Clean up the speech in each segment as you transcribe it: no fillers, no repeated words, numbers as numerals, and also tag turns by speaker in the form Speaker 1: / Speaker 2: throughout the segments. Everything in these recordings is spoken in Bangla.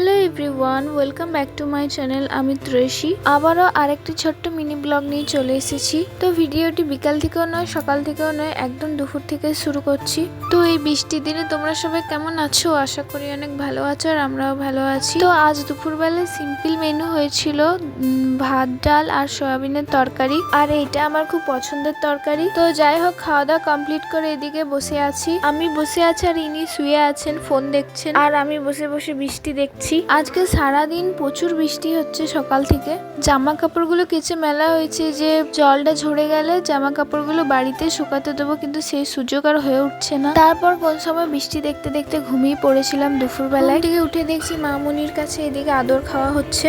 Speaker 1: Hello everyone, welcome back to my channel. আমি ত্রেশি আবারও আরেকটি ছোট্ট মিনি ব্লগ নিয়ে চলে এসেছি। তো ভিডিওটি বিকাল থেকেও নয়, সকাল থেকেও নয়, একদম দুপুর থেকে শুরু করছি। তো এই বৃষ্টির দিনে তোমরা সবাই কেমন আছো? আশা করি অনেক ভালো আছো, আর আমরাও ভালো আছি। তো আজ দুপুরবেলায় সিম্পল মেনু হয়েছিল ভাত, ডাল আর সয়াবিনের তরকারি, আর এইটা আমার খুব পছন্দের তরকারি। তো যাই হোক, খাওয়া দাওয়া কমপ্লিট করে এদিকে বসে আছি। আমি বসে আছি আর ইনি শুয়ে আছেন, ফোন দেখছেন, আর আমি বসে বসে বৃষ্টি দেখছি। আজকে সারাদিন প্রচুর বৃষ্টি হচ্ছে সকাল থেকে। জামা কাপড়গুলো কেচে মেলা হয়েছে, যে জলটা ঝরে গেলে জামা কাপড়গুলো বাড়িতে শুকাতে দেবো, কিন্তু সেই সুযোগ আর হয়ে উঠছে না। তারপর কোন সময় বৃষ্টি দেখতে দেখতে ঘুমিয়ে পড়েছিলাম দুপুরবেলায়। থেকে উঠে দেখছি মামুনির কাছে এদিকে আদর খাওয়া হচ্ছে।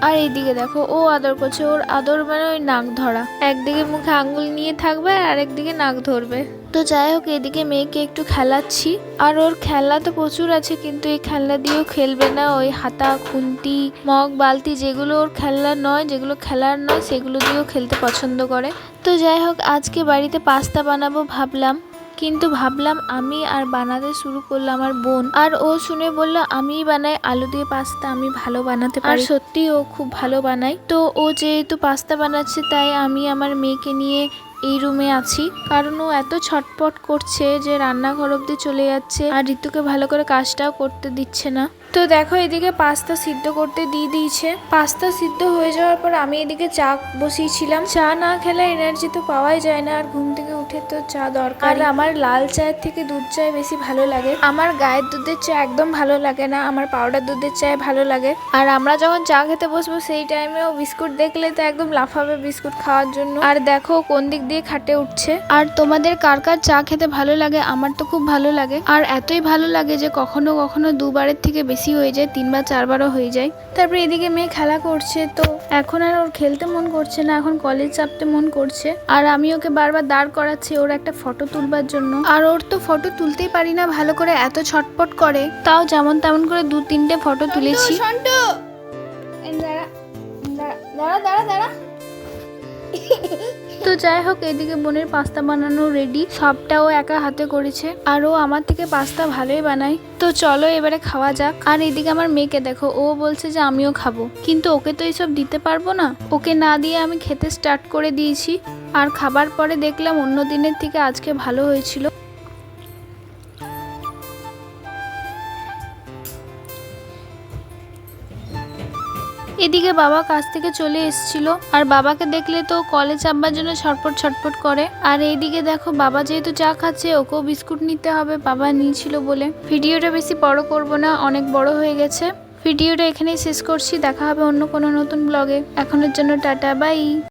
Speaker 1: আর এইদিকে দেখো, ও আদর করছে। ওর আদর মানে ওই নাক ধরা, একদিকে মুখে আঙ্গুল নিয়ে থাকবে আর আরেকদিকে নাক ধরবে। তো যাই হোক, এদিকে মেয়েকে একটু খেলাচ্ছি। আর ওর খেলনা তো প্রচুর আছে, কিন্তু এই খেলনা দিয়েও খেলবে না। ওই হাতা, খুন্তি, মগ, বালতি, যেগুলো ওর খেলনা নয়, যেগুলো খেলার নয়, সেগুলো দিয়েও খেলতে পছন্দ করে। তো যাই হোক, আজকে বাড়িতে পাস্তা বানাবো ভাবলাম, কিন্তু ভাবলাম আমি আর বানাতে শুরু করলাম আমার বোন, আর ও শুনে বলল আমিই বানাই আলু দিয়ে পাস্তা, আমি ভালো বানাতে পারি। আর সত্যি ও খুব ভালো বানায়। তো ও যেহেতু পাস্তা বানাচ্ছে, তাই আমি আমার মেয়েকে নিয়ে এই রুমে আছি, কারণ ও এত ছটপট করছে যে রান্নাঘর অব্দি চলে যাচ্ছে, আর ঋতুকে ভালো করে কাজটাও করতে দিচ্ছে না। তো দেখো, এদিকে পাস্তা সিদ্ধ করতে দিয়ে দিয়েছে। পাস্তা সিদ্ধ হয়ে যাওয়ার পর আমি এদিকে চা বসিয়েছিলাম। চা না খেলে এনার্জি তো পাওয়াই যায় না, আর ঘুম থেকে উঠে তো চা দরকার। আর আমার লাল চায়ের থেকে দুধ চায় বেশি ভালো লাগে। আমার গায়ের দুধের চা একদম ভালো লাগে না, আমার পাউডার দুধের চায় ভালো লাগে। আর আমরা যখন চা খেতে বসবো, সেই টাইমেও বিস্কুট দেখলে তো একদম লাফাবে বিস্কুট খাওয়ার জন্য। আর দেখো কোন দিক দিয়ে খাটে উঠছে। আর তোমাদের কার কার চা খেতে ভালো লাগে? আমার তো খুব ভালো লাগে, আর এতই ভালো লাগে যে কখনো কখনো দুবারের থেকে বেশি হয়ে যায়, 3 বা 4 বারও হয়ে যায়। তারপরে এদিকে মেয়ে খেলা করছে, তো এখন আর ওর খেলতে মন করছে না, এখন কলেজ চাপতে মন করছে। আর আমি ওকে বারবার দাঁড় করাচ্ছি ওর একটা ফটো তুলবার জন্য, আর ওর তো ফটো তুলতেই পারি না ভালো করে, এত ছটপট করে। তাও যেমন তেমন করে 2-3টে ফটো তুলেছি। দাঁড়া দাঁড়া দাঁড়া। তো যাই হোক, এদিকে বোনের পাস্তা বানানো রেডি, সবটাও একা হাতে করেছে, আর ও আমার থেকে পাস্তা ভালোই বানায়। তো চলো এবারে খাওয়া যাক। আর এদিকে আমার মেয়েকে দেখো, ও বলছে যে আমিও খাবো, কিন্তু ওকে তো এইসব দিতে পারবো না। ওকে না দিয়ে আমি খেতে স্টার্ট করে দিয়েছি। আর খাবার পরে দেখলাম অন্য দিনের থেকে আজকে ভালো হয়েছিল। এদিকে বাবা কাজ থেকে চলে এসেছিল, আর বাবাকে দেখলে তো কলে চাপবার জন্য ছটপট ছটপট করে। আর এইদিকে দেখো, বাবা যেহেতু চা খাচ্ছে, ওকেও বিস্কুট নিতে হবে, বাবা নিয়েছিল বলে। ভিডিওটা বেশি বড় করব না, অনেক বড় হয়ে গেছে। ভিডিওটা এখানেই শেষ করছি, দেখা হবে অন্য কোনো নতুন ব্লগে। এখনের জন্য টাটা, বাই।